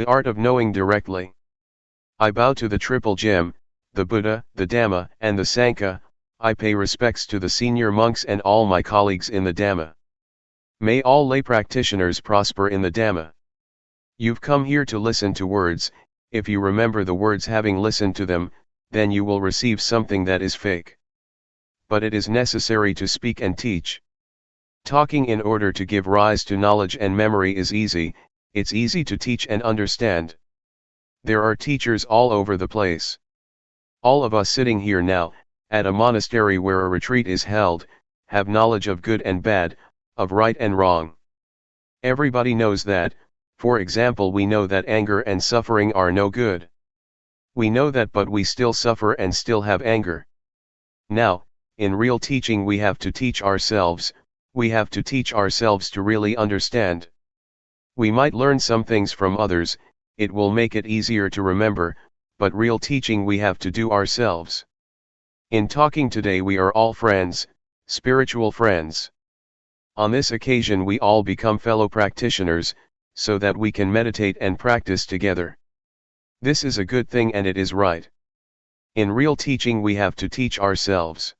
The art of knowing directly. I bow to the triple gem, the Buddha, the Dhamma, and the Sangha. I pay respects to the senior monks and all my colleagues in the Dhamma. May all lay practitioners prosper in the Dhamma. You've come here to listen to words. If you remember the words having listened to them, then you will receive something that is fake. But it is necessary to speak and teach. Talking in order to give rise to knowledge and memory is easy. It's easy to teach and understand. There are teachers all over the place. All of us sitting here now, at a monastery where a retreat is held, have knowledge of good and bad, of right and wrong. Everybody knows that. For example, we know that anger and suffering are no good. We know that, but we still suffer and still have anger. Now, in real teaching we have to teach ourselves, we have to teach ourselves to really understand. We might learn some things from others, it will make it easier to remember, but real teaching we have to do ourselves. In talking today we are all friends, spiritual friends. On this occasion we all become fellow practitioners, so that we can meditate and practice together. This is a good thing and it is right. In real teaching we have to teach ourselves.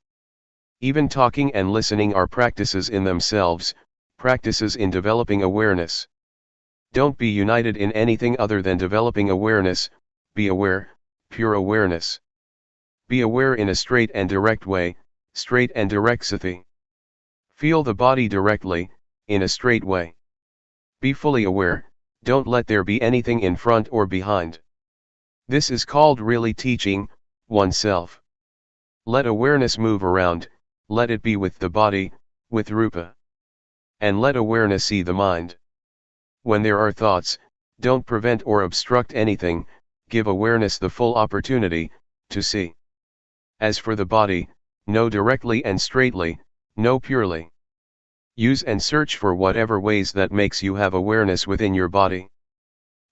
Even talking and listening are practices in themselves, practices in developing awareness. Don't be united in anything other than developing awareness. Be aware, pure awareness. Be aware in a straight and direct way, straight and direct sati. Feel the body directly, in a straight way. Be fully aware, don't let there be anything in front or behind. This is called really teaching oneself. Let awareness move around, let it be with the body, with rupa. And let awareness see the mind. When there are thoughts, don't prevent or obstruct anything, give awareness the full opportunity to see. As for the body, know directly and straightly, know purely. Use and search for whatever ways that makes you have awareness within your body.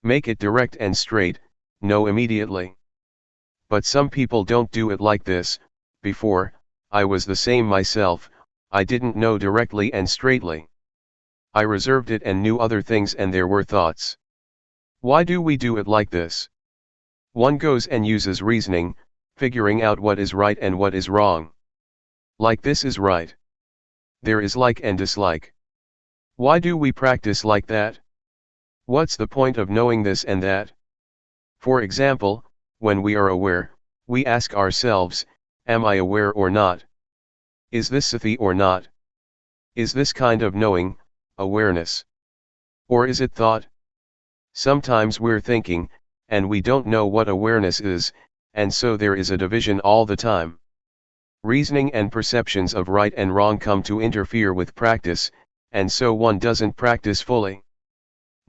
Make it direct and straight, know immediately. But some people don't do it like this. Before, I was the same myself, I didn't know directly and straightly. I reserved it and knew other things and there were thoughts. Why do we do it like this? One goes and uses reasoning, figuring out what is right and what is wrong. Like this is right. There is like and dislike. Why do we practice like that? What's the point of knowing this and that? For example, when we are aware, we ask ourselves, am I aware or not? Is this sati or not? Is this kind of knowing, awareness? Or is it thought? Sometimes we're thinking, and we don't know what awareness is, and so there is a division all the time. Reasoning and perceptions of right and wrong come to interfere with practice, and so one doesn't practice fully.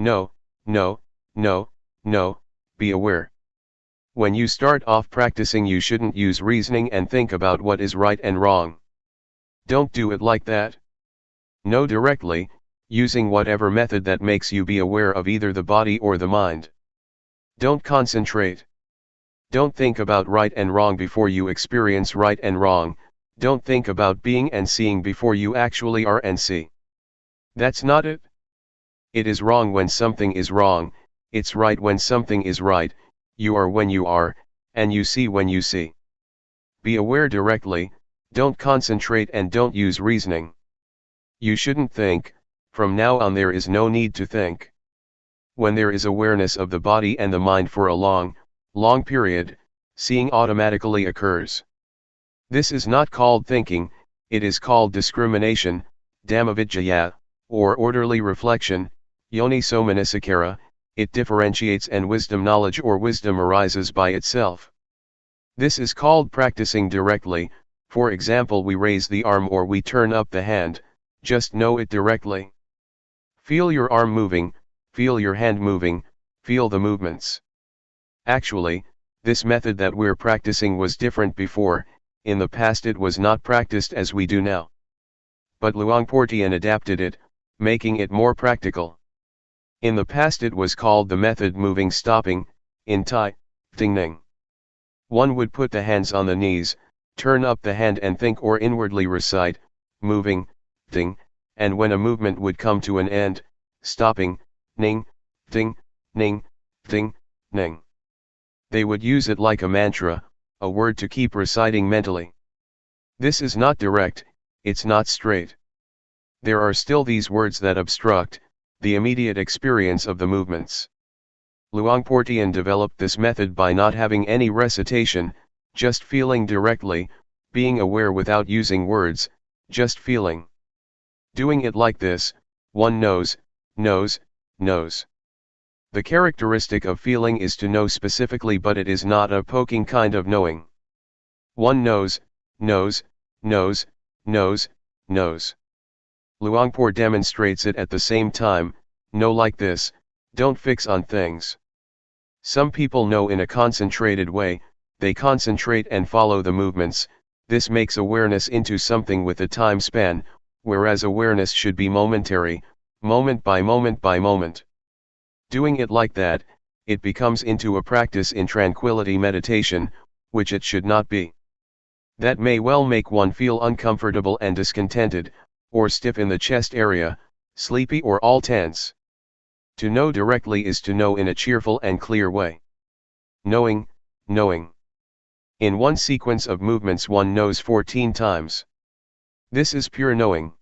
No, no, no, no, be aware. When you start off practicing you shouldn't use reasoning and think about what is right and wrong. Don't do it like that. Know directly, using whatever method that makes you be aware of either the body or the mind. Don't concentrate. Don't think about right and wrong before you experience right and wrong, don't think about being and seeing before you actually are and see. That's not it. It is wrong when something is wrong, it's right when something is right, you are when you are, and you see when you see. Be aware directly, don't concentrate and don't use reasoning. You shouldn't think, from now on there is no need to think. When there is awareness of the body and the mind for a long period, seeing automatically occurs. This is not called thinking, it is called discrimination, Dhammavidyaya, or orderly reflection, Yoniso manasikara. It differentiates and wisdom knowledge or wisdom arises by itself. This is called practicing directly. For example, we raise the arm or we turn up the hand, just know it directly. Feel your arm moving, feel your hand moving, feel the movements. Actually, this method that we're practicing was different before, in the past it was not practiced as we do now. But Luangpor Teean adapted it, making it more practical. In the past it was called the method moving stopping, in Thai, Ting Ning. One would put the hands on the knees, turn up the hand and think or inwardly recite, moving, Ting, and when a movement would come to an end, stopping, Ning, Ting, Ning, ting, ning. They would use it like a mantra, a word to keep reciting mentally. This is not direct, it's not straight. There are still these words that obstruct the immediate experience of the movements. Luangpor Teean developed this method by not having any recitation, just feeling directly, being aware without using words, just feeling. Doing it like this, one knows. The characteristic of feeling is to know specifically, but it is not a poking kind of knowing. One knows. Luangpor demonstrates it at the same time, know like this, don't fix on things. Some people know in a concentrated way, they concentrate and follow the movements, this makes awareness into something with a time span, whereas awareness should be momentary, moment by moment by moment. Doing it like that, it becomes into a practice in tranquility meditation, which it should not be. That may well make one feel uncomfortable and discontented, or stiff in the chest area, sleepy or all tense. To know directly is to know in a cheerful and clear way. Knowing. In one sequence of movements one knows 14 times. This is pure knowing.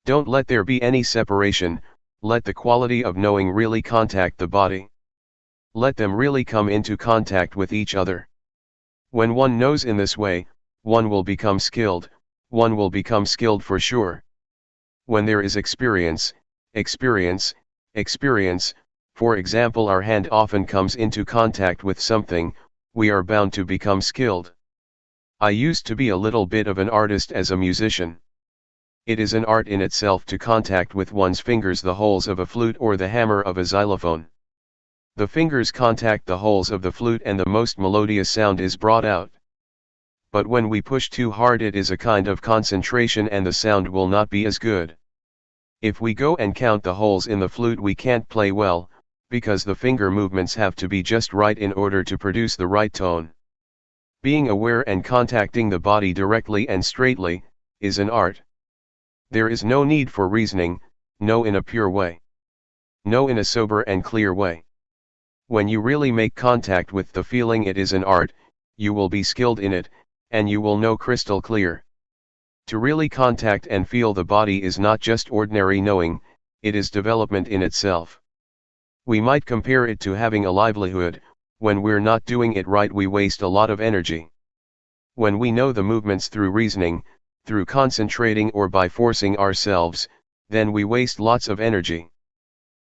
Don't let there be any separation, let the quality of knowing really contact the body. Let them really come into contact with each other. When one knows in this way, one will become skilled for sure. When there is experience, for example, our hand often comes into contact with something, we are bound to become skilled. I used to be a little bit of an artist as a musician. It is an art in itself to contact with one's fingers the holes of a flute or the hammer of a xylophone. The fingers contact the holes of the flute and the most melodious sound is brought out. But when we push too hard, it is a kind of concentration and the sound will not be as good. If we go and count the holes in the flute, we can't play well, because the finger movements have to be just right in order to produce the right tone. Being aware and contacting the body directly and straightly is an art. There is no need for reasoning, know in a pure way. Know in a sober and clear way. When you really make contact with the feeling, it is an art, you will be skilled in it, and you will know crystal clear. To really contact and feel the body is not just ordinary knowing, it is development in itself. We might compare it to having a livelihood. When we're not doing it right, we waste a lot of energy. When we know the movements through reasoning, through concentrating or by forcing ourselves, then we waste lots of energy.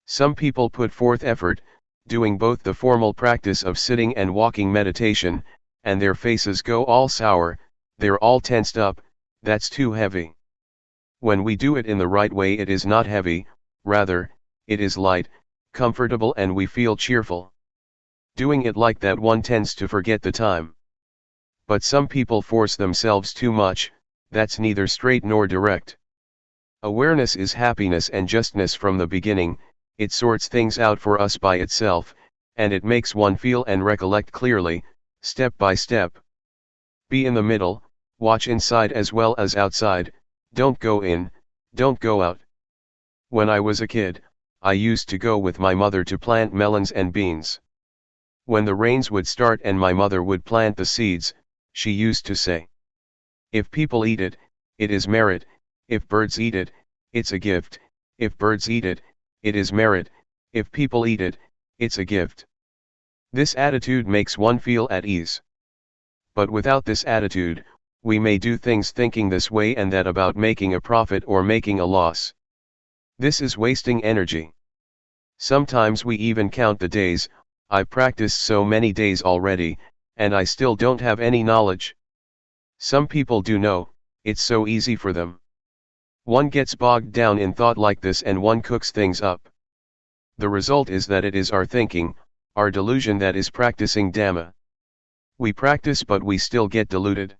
Some people put forth effort, doing both the formal practice of sitting and walking meditation, and their faces go all sour, they're all tensed up, that's too heavy. When we do it in the right way, it is not heavy, rather, it is light, comfortable, and we feel cheerful. Doing it like that, one tends to forget the time. But some people force themselves too much, that's neither straight nor direct. Awareness is happiness and justness from the beginning, it sorts things out for us by itself, and it makes one feel and recollect clearly, step by step. Be in the middle, watch inside as well as outside, don't go in, don't go out. When I was a kid, I used to go with my mother to plant melons and beans. When the rains would start and my mother would plant the seeds, she used to say, "If people eat it, it is merit, if birds eat it, it's a gift, if birds eat it, it is merit, if people eat it, it's a gift." This attitude makes one feel at ease. But without this attitude, we may do things thinking this way and that about making a profit or making a loss. This is wasting energy. Sometimes we even count the days, I've practiced so many days already, and I still don't have any knowledge. Some people do know, it's so easy for them. One gets bogged down in thought like this and one cooks things up. The result is that it is our thinking, our delusion that is practicing Dhamma. We practice but we still get deluded.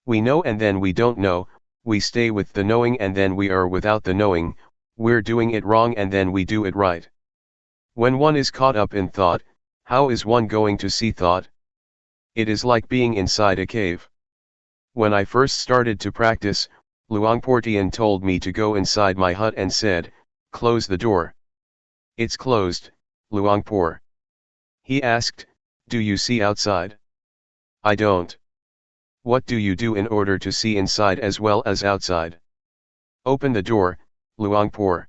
We know and then we don't know, we stay with the knowing and then we are without the knowing, we're doing it wrong and then we do it right. When one is caught up in thought, how is one going to see thought? It is like being inside a cave. When I first started to practice, Luangpor Teean told me to go inside my hut and said, "Close the door." "It's closed, Luangpor." He asked, "Do you see outside?" "I don't." "What do you do in order to see inside as well as outside?" "Open the door, Luangpor."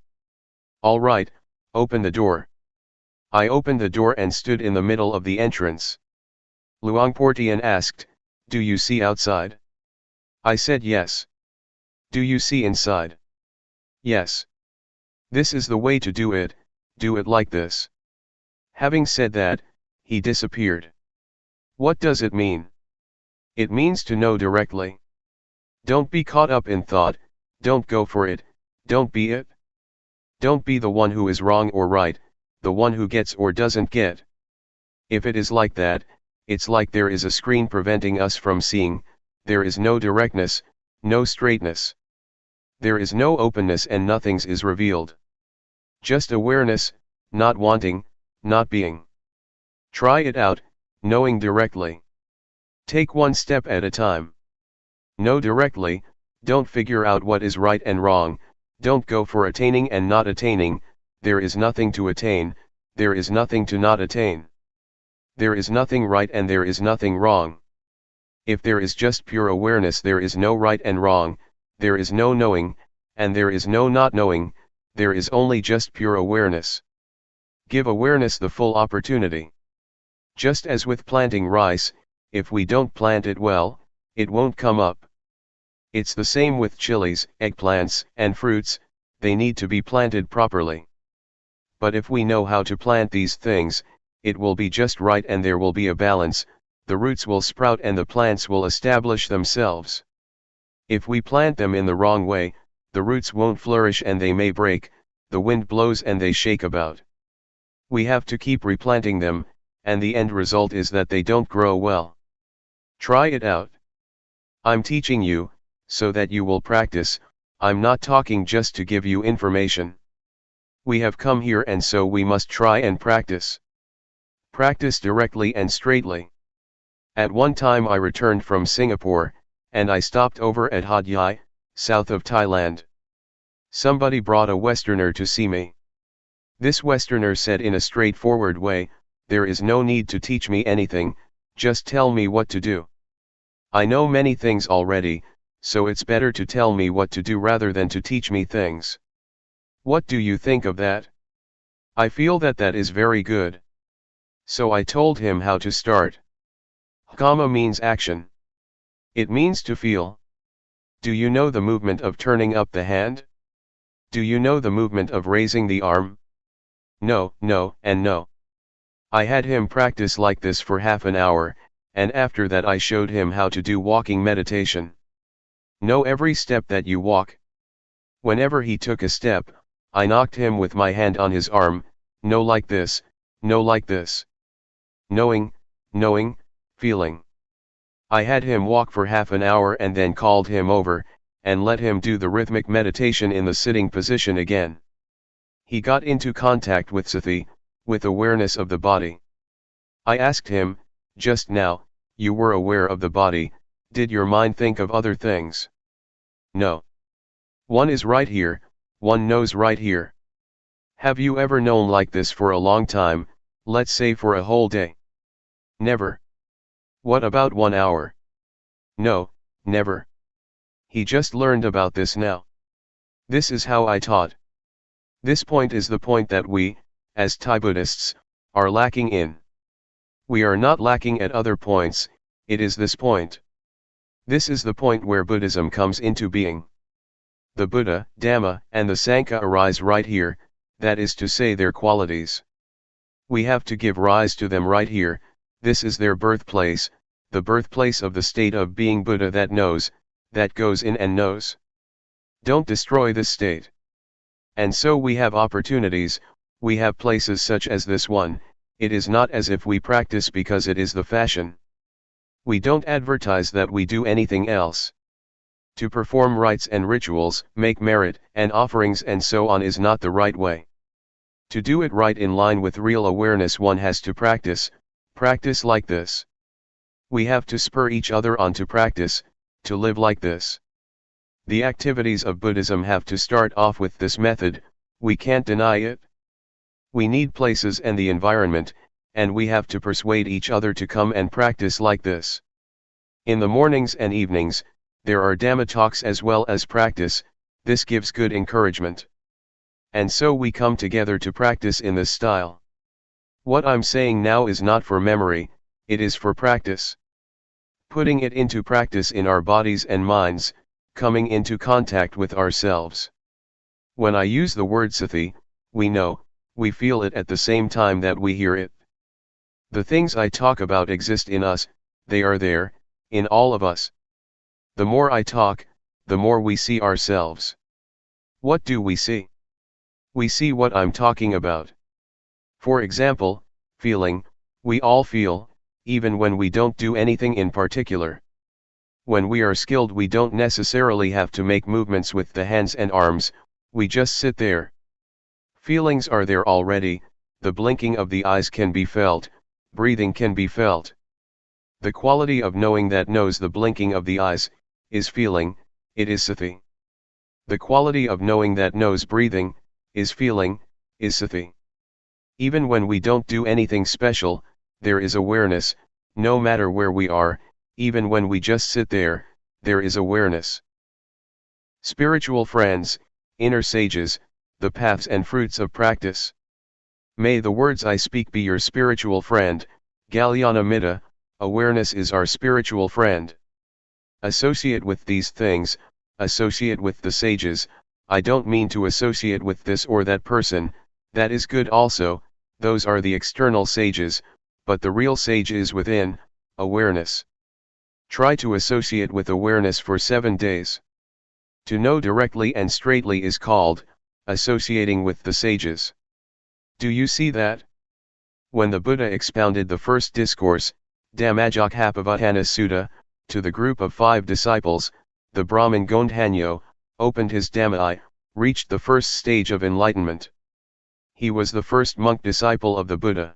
"All right, open the door." I opened the door and stood in the middle of the entrance. Luangpor Teean asked, "Do you see outside?" I said yes. "Do you see inside?" Yes. "This is the way to do it like this." Having said that, he disappeared. What does it mean? It means to know directly. Don't be caught up in thought, don't go for it, don't be it. Don't be the one who is wrong or right, the one who gets or doesn't get. If it is like that, it's like there is a screen preventing us from seeing, there is no directness, no straightness. There is no openness and nothing is revealed. Just awareness, not wanting, not being. Try it out, knowing directly. Take one step at a time. Know directly, don't figure out what is right and wrong, don't go for attaining and not attaining, there is nothing to attain, there is nothing to not attain. There is nothing right and there is nothing wrong. If there is just pure awareness, there is no right and wrong, there is no knowing, and there is no not knowing, there is only just pure awareness. Give awareness the full opportunity. Just as with planting rice, if we don't plant it well, it won't come up. It's the same with chilies, eggplants, and fruits, they need to be planted properly. But if we know how to plant these things, it will be just right and there will be a balance, the roots will sprout and the plants will establish themselves. If we plant them in the wrong way, the roots won't flourish and they may break, the wind blows and they shake about. We have to keep replanting them, and the end result is that they don't grow well. Try it out. I'm teaching you, so that you will practice, I'm not talking just to give you information. We have come here and so we must try and practice. Practice directly and straightly. At one time I returned from Singapore, and I stopped over at Hat Yai, south of Thailand. Somebody brought a Westerner to see me. This Westerner said in a straightforward way, "There is no need to teach me anything, just tell me what to do. I know many things already, so it's better to tell me what to do rather than to teach me things." What do you think of that? I feel that that is very good. So I told him how to start. Hakama means action. It means to feel. Do you know the movement of turning up the hand? Do you know the movement of raising the arm? No, no, and no. I had him practice like this for half an hour, and after that I showed him how to do walking meditation. Know every step that you walk. Whenever he took a step, I knocked him with my hand on his arm, no like this, no like this. Knowing, knowing, feeling. I had him walk for half an hour and then called him over, and let him do the rhythmic meditation in the sitting position again. He got into contact with sati, with awareness of the body. I asked him, "Just now, you were aware of the body, did your mind think of other things?" No. One is right here, one knows right here. Have you ever known like this for a long time, let's say for a whole day? Never. What about 1 hour? No, never. He just learned about this now. This is how I taught. This point is the point that we, as Thai Buddhists, are lacking in. We are not lacking at other points, it is this point. This is the point where Buddhism comes into being. The Buddha, Dhamma, and the Sangha arise right here, that is to say their qualities. We have to give rise to them right here, this is their birthplace, the birthplace of the state of being Buddha that knows, that goes in and knows. Don't destroy this state. And so we have opportunities, we have places such as this one, it is not as if we practice because it is the fashion. We don't advertise that we do anything else. To perform rites and rituals, make merit and offerings and so on is not the right way. To do it right in line with real awareness, one has to practice like this. We have to spur each other on to practice, to live like this. The activities of Buddhism have to start off with this method, we can't deny it. We need places and the environment, and we have to persuade each other to come and practice like this. In the mornings and evenings, there are Dhamma talks as well as practice. This gives good encouragement. And so we come together to practice in this style. What I'm saying now is not for memory, it is for practice. Putting it into practice in our bodies and minds, coming into contact with ourselves. When I use the word sati, we know, we feel it at the same time that we hear it. The things I talk about exist in us, they are there, in all of us. The more I talk, the more we see ourselves. What do we see? We see what I'm talking about. For example, feeling, we all feel, even when we don't do anything in particular. When we are skilled, we don't necessarily have to make movements with the hands and arms, we just sit there. Feelings are there already, the blinking of the eyes can be felt, breathing can be felt. The quality of knowing that knows the blinking of the eyes, is feeling, it is sati. The quality of knowing that knows breathing, is feeling, is sati. Even when we don't do anything special, there is awareness, no matter where we are, even when we just sit there, there is awareness. Spiritual friends, inner sages, the paths and fruits of practice. May the words I speak be your spiritual friend, Kalyana Mitta, awareness is our spiritual friend. Associate with these things, associate with the sages. I don't mean to associate with this or that person, that is good also, those are the external sages, but the real sage is within, awareness. Try to associate with awareness for 7 days. To know directly and straightly is called, associating with the sages. Do you see that? When the Buddha expounded the first discourse, Dhammajjokhappavatthana Sutta, to the group of 5 disciples, the Brahmin Gondhanyo, opened his Dhamma eye, reached the first stage of enlightenment. He was the first monk disciple of the Buddha.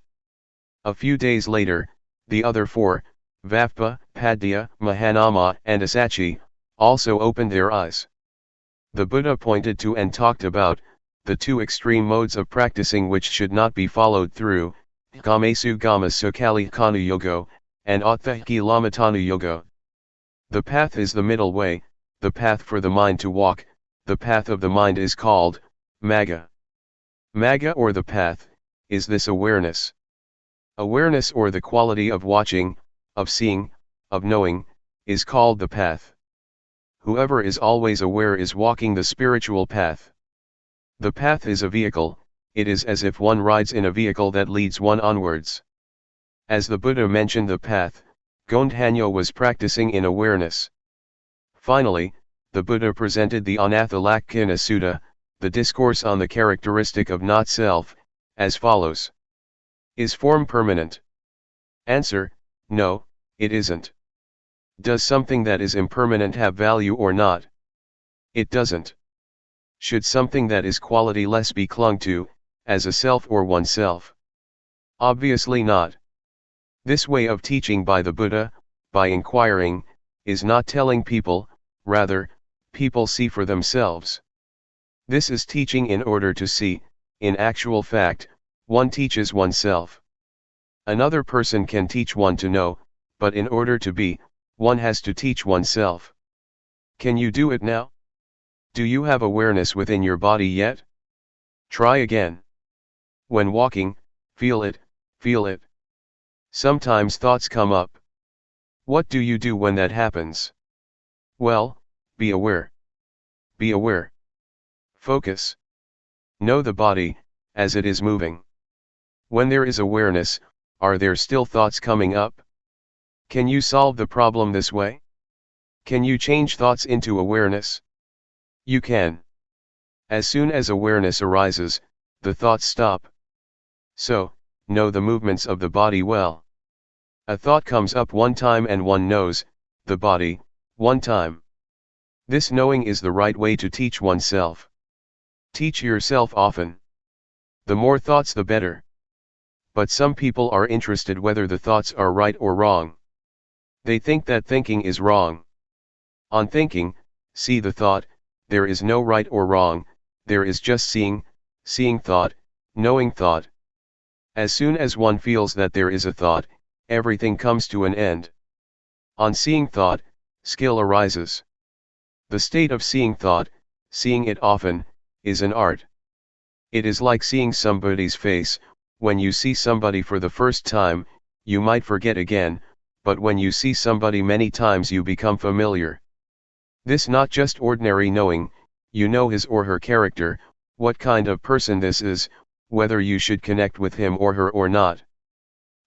A few days later, the other 4, Vappa, Padya, Mahanama and Asachi, also opened their eyes. The Buddha pointed to and talked about, the 2 extreme modes of practicing which should not be followed through, Kamesu Gama Sukali Kanu Yogo, and Athahki Lamatanu Yogo. The path is the middle way, the path for the mind to walk, the path of the mind is called, Magga. Magga or the path, is this awareness. Awareness or the quality of watching, of seeing, of knowing, is called the path. Whoever is always aware is walking the spiritual path. The path is a vehicle, it is as if one rides in a vehicle that leads one onwards. As the Buddha mentioned the path, Gondhanyo was practicing in awareness. Finally, the Buddha presented the Anathalakkhana Sutta, the discourse on the characteristic of not-self, as follows. Is form permanent? Answer, no, it isn't. Does something that is impermanent have value or not? It doesn't. Should something that is qualityless be clung to, as a self or oneself? Obviously not. This way of teaching by the Buddha, by inquiring, is not telling people, rather, people see for themselves. This is teaching in order to see, in actual fact, one teaches oneself. Another person can teach one to know, but in order to be, one has to teach oneself. Can you do it now? Do you have awareness within your body yet? Try again. When walking, feel it, feel it. Sometimes thoughts come up. What do you do when that happens? Well, be aware. Be aware. Focus. Know the body, as it is moving. When there is awareness, are there still thoughts coming up? Can you solve the problem this way? Can you change thoughts into awareness? You can. As soon as awareness arises, the thoughts stop. So, know the movements of the body well. A thought comes up one time and one knows, the body, one time. This knowing is the right way to teach oneself. Teach yourself often. The more thoughts the better. But some people are interested whether the thoughts are right or wrong. They think that thinking is wrong. On thinking, see the thought, there is no right or wrong, there is just seeing, seeing thought, knowing thought. As soon as one feels that there is a thought, everything comes to an end. On seeing thought, skill arises. The state of seeing thought, seeing it often, is an art. It is like seeing somebody's face. When you see somebody for the first time, you might forget again, but when you see somebody many times you become familiar. This not just ordinary knowing, you know his or her character, what kind of person this is, whether you should connect with him or her or not.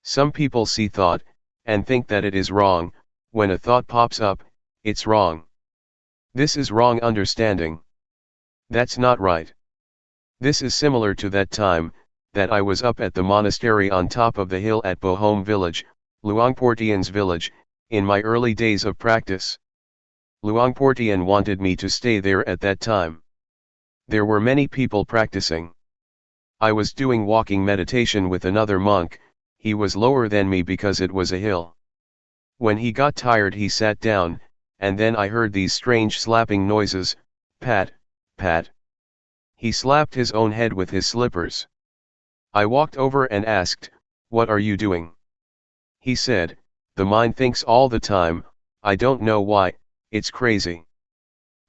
Some people see thought, and think that it is wrong. When a thought pops up, it's wrong. This is wrong understanding. That's not right. This is similar to that time, that I was up at the monastery on top of the hill at Bohom village, Luangpor Teean's village, in my early days of practice. Luangpor Teean wanted me to stay there at that time. There were many people practicing. I was doing walking meditation with another monk. He was lower than me because it was a hill. When he got tired he sat down, and then I heard these strange slapping noises, pat, pat. He slapped his own head with his slippers. I walked over and asked, "What are you doing?" He said, "The mind thinks all the time, I don't know why, it's crazy."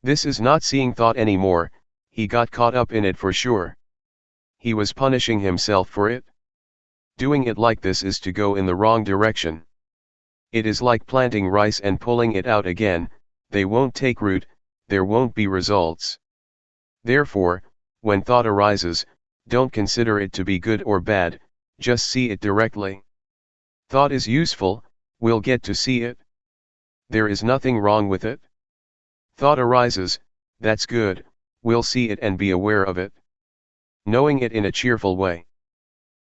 This is not seeing thought anymore, he got caught up in it for sure. He was punishing himself for it. Doing it like this is to go in the wrong direction. It is like planting rice and pulling it out again, they won't take root, there won't be results. Therefore, when thought arises, don't consider it to be good or bad, just see it directly. Thought is useful, we'll get to see it. There is nothing wrong with it. Thought arises, that's good, we'll see it and be aware of it. Knowing it in a cheerful way.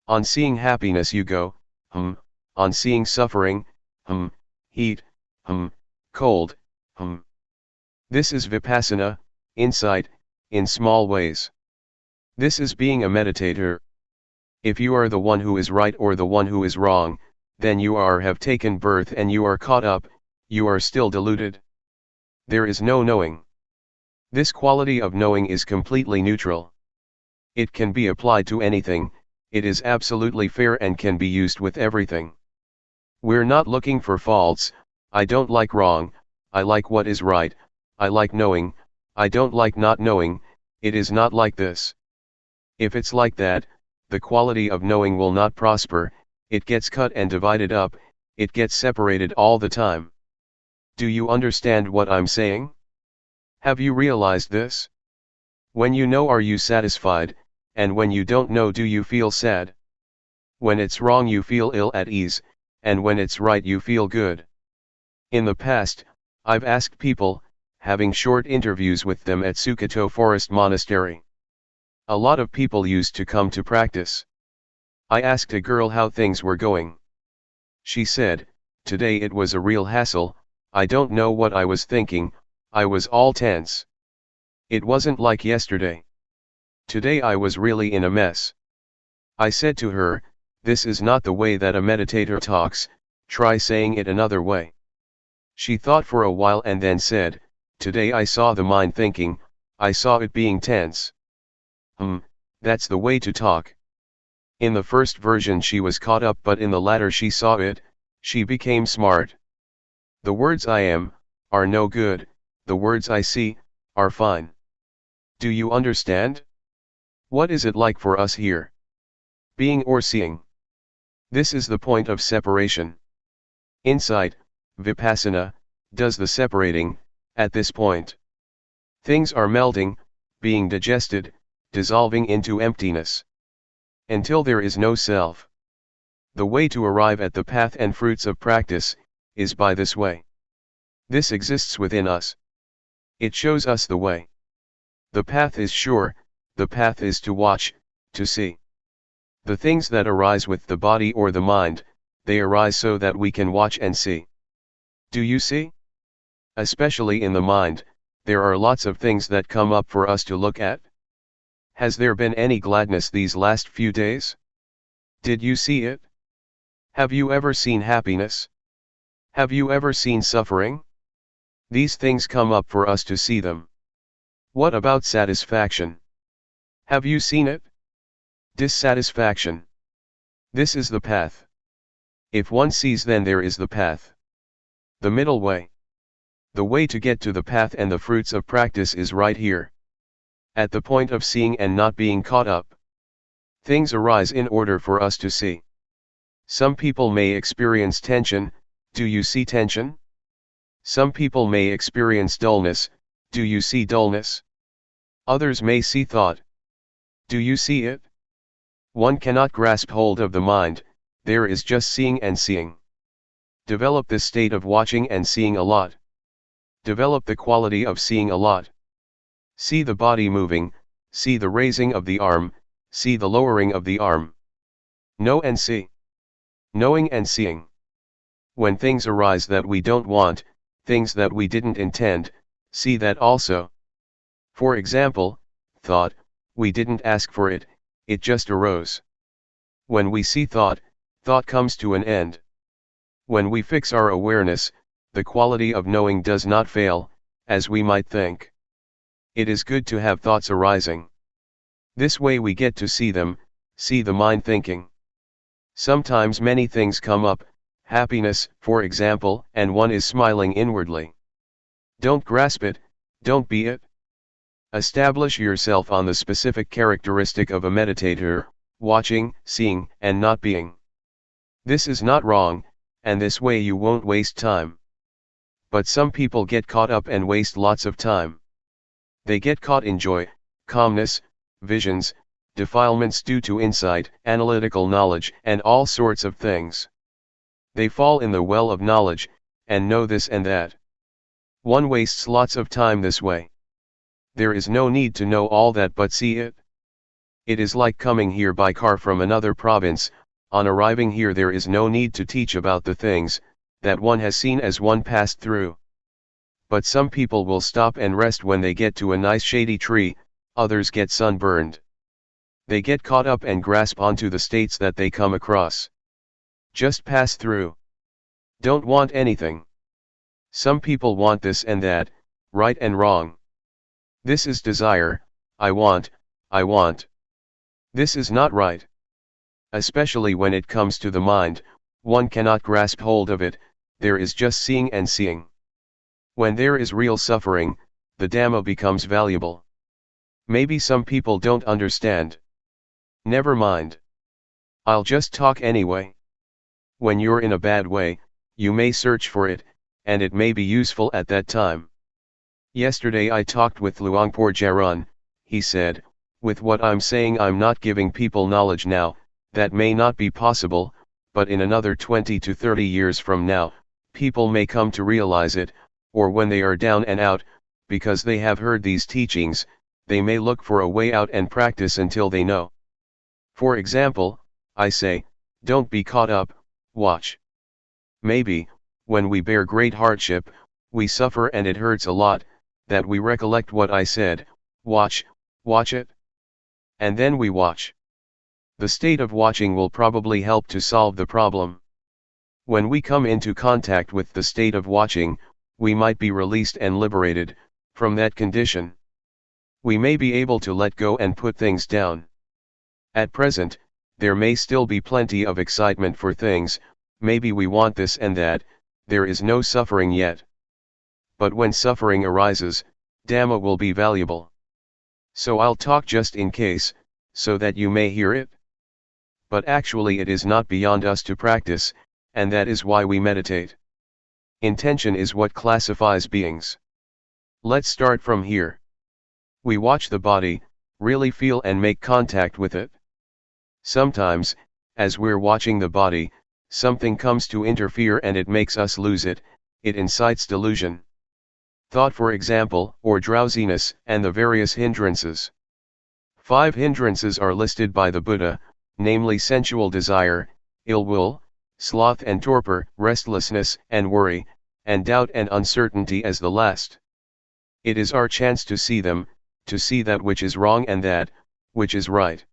On seeing happiness you go, on seeing suffering, heat, cold, This is Vipassana, insight, in small ways. This is being a meditator. If you are the one who is right or the one who is wrong, then you have taken birth and you are caught up, you are still deluded. There is no knowing. This quality of knowing is completely neutral. It can be applied to anything, it is absolutely fair and can be used with everything. We're not looking for faults. I don't like wrong, I like what is right, I like knowing, I don't like not knowing. It is not like this. If it's like that, the quality of knowing will not prosper, it gets cut and divided up, it gets separated all the time. Do you understand what I'm saying? Have you realized this? When you know, are you satisfied, and when you don't know, do you feel sad? When it's wrong you feel ill at ease, and when it's right you feel good. In the past, I've asked people, having short interviews with them at Sukato Forest Monastery. A lot of people used to come to practice. I asked a girl how things were going. She said, "Today it was a real hassle, I don't know what I was thinking, I was all tense. It wasn't like yesterday. Today I was really in a mess." I said to her, "This is not the way that a meditator talks, try saying it another way." She thought for a while and then said, "Today I saw the mind thinking, I saw it being tense." That's the way to talk. In the first version she was caught up, but in the latter she saw it, she became smart. The words I am, are no good, the words I see, are fine. Do you understand? What is it like for us here? Being or seeing? This is the point of separation. Insight, Vipassana, does the separating, at this point. Things are melting, being digested, dissolving into emptiness. Until there is no self. The way to arrive at the path and fruits of practice, is by this way. This exists within us. It shows us the way. The path is sure, the path is to watch, to see. The things that arise with the body or the mind, they arise so that we can watch and see. Do you see? Especially in the mind, there are lots of things that come up for us to look at. Has there been any gladness these last few days? Did you see it? Have you ever seen happiness? Have you ever seen suffering? These things come up for us to see them. What about satisfaction? Have you seen it? Dissatisfaction. This is the path. If one sees, then there is the path. The middle way. The way to get to the path and the fruits of practice is right here. At the point of seeing and not being caught up. Things arise in order for us to see. Some people may experience tension. Do you see tension? Some people may experience dullness. Do you see dullness? Others may see thought. Do you see it? One cannot grasp hold of the mind, there is just seeing and seeing. Develop this state of watching and seeing a lot. Develop the quality of seeing a lot. See the body moving, see the raising of the arm, see the lowering of the arm. Know and see. Knowing and seeing. When things arise that we don't want, things that we didn't intend, see that also. For example, thought, we didn't ask for it, it just arose. When we see thought, thought comes to an end. When we fix our awareness, the quality of knowing does not fail, as we might think. It is good to have thoughts arising. This way we get to see them, see the mind thinking. Sometimes many things come up, happiness, for example, and one is smiling inwardly. Don't grasp it, don't be it. Establish yourself on the specific characteristic of a meditator, watching, seeing, and not being. This is not wrong, and this way you won't waste time. But some people get caught up and waste lots of time. They get caught in joy, calmness, visions, defilements due to insight, analytical knowledge, and all sorts of things. They fall in the well of knowledge, and know this and that. One wastes lots of time this way. There is no need to know all that but see it. It is like coming here by car from another province. On arriving here there is no need to teach about the things that one has seen as one passed through. But some people will stop and rest when they get to a nice shady tree, others get sunburned. They get caught up and grasp onto the states that they come across. Just pass through. Don't want anything. Some people want this and that, right and wrong. This is desire, I want. This is not right. Especially when it comes to the mind, one cannot grasp hold of it, there is just seeing and seeing. When there is real suffering, the Dhamma becomes valuable. Maybe some people don't understand. Never mind. I'll just talk anyway. When you're in a bad way, you may search for it, and it may be useful at that time. Yesterday I talked with Luangpor Teean. He said, with what I'm saying I'm not giving people knowledge now, that may not be possible, but in another 20 to 30 years from now, people may come to realize it, or when they are down and out, because they have heard these teachings, they may look for a way out and practice until they know. For example, I say, don't be caught up, watch. Maybe, when we bear great hardship, we suffer and it hurts a lot, that we recollect what I said, watch it. And then we watch. The state of watching will probably help to solve the problem. When we come into contact with the state of watching, we might be released and liberated from that condition. We may be able to let go and put things down. At present, there may still be plenty of excitement for things, maybe we want this and that, there is no suffering yet. But when suffering arises, Dhamma will be valuable. So I'll talk just in case, so that you may hear it. But actually it is not beyond us to practice, and that is why we meditate. Intention is what classifies beings. Let's start from here. We watch the body, really feel and make contact with it. Sometimes, as we're watching the body, something comes to interfere and it makes us lose it, it incites delusion. Thought, for example, or drowsiness, and the various hindrances. 5 hindrances are listed by the Buddha, namely sensual desire, ill will, sloth and torpor, restlessness and worry, and doubt and uncertainty as the last. It is our chance to see them, to see that which is wrong and that which is right.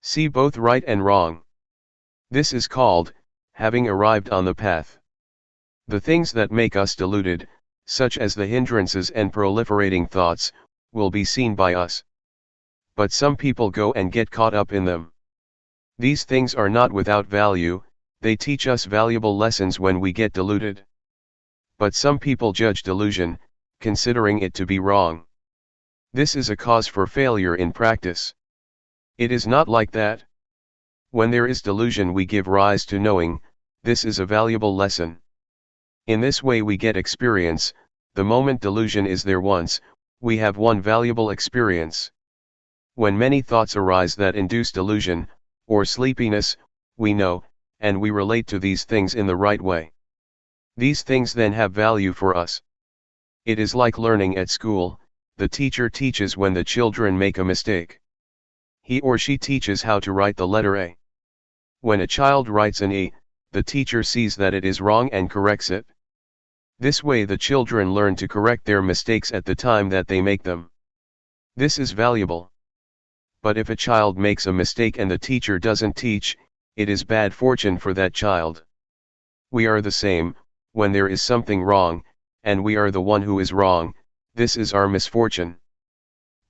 See both right and wrong. This is called having arrived on the path. The things that make us deluded, such as the hindrances and proliferating thoughts, will be seen by us. But some people go and get caught up in them. These things are not without value, they teach us valuable lessons when we get deluded. But some people judge delusion, considering it to be wrong. This is a cause for failure in practice. It is not like that. When there is delusion we give rise to knowing, this is a valuable lesson. In this way we get experience, the moment delusion is there once, we have one valuable experience. When many thoughts arise that induce delusion, or sleepiness, we know, and we relate to these things in the right way. These things then have value for us. It is like learning at school, the teacher teaches when the children make a mistake. He or she teaches how to write the letter A. When a child writes an E, the teacher sees that it is wrong and corrects it. This way the children learn to correct their mistakes at the time that they make them. This is valuable. But if a child makes a mistake and the teacher doesn't teach, it is bad fortune for that child. We are the same, when there is something wrong, and we are the one who is wrong, this is our misfortune.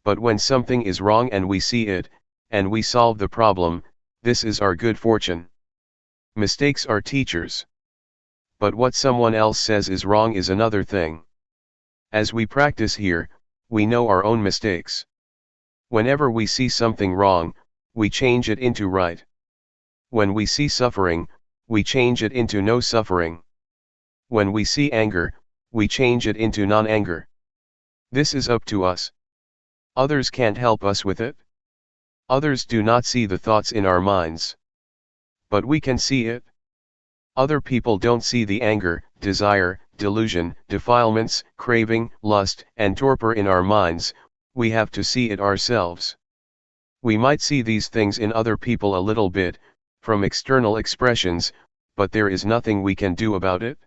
But when something is wrong and we see it, and we solve the problem, this is our good fortune. Mistakes are teachers. But what someone else says is wrong is another thing. As we practice here, we know our own mistakes. Whenever we see something wrong, we change it into right. When we see suffering, we change it into no suffering. When we see anger, we change it into non-anger. This is up to us. Others can't help us with it. Others do not see the thoughts in our minds. But we can see it. Other people don't see the anger, desire, delusion, defilements, craving, lust, and torpor in our minds. We have to see it ourselves. We might see these things in other people a little bit, from external expressions, but there is nothing we can do about it.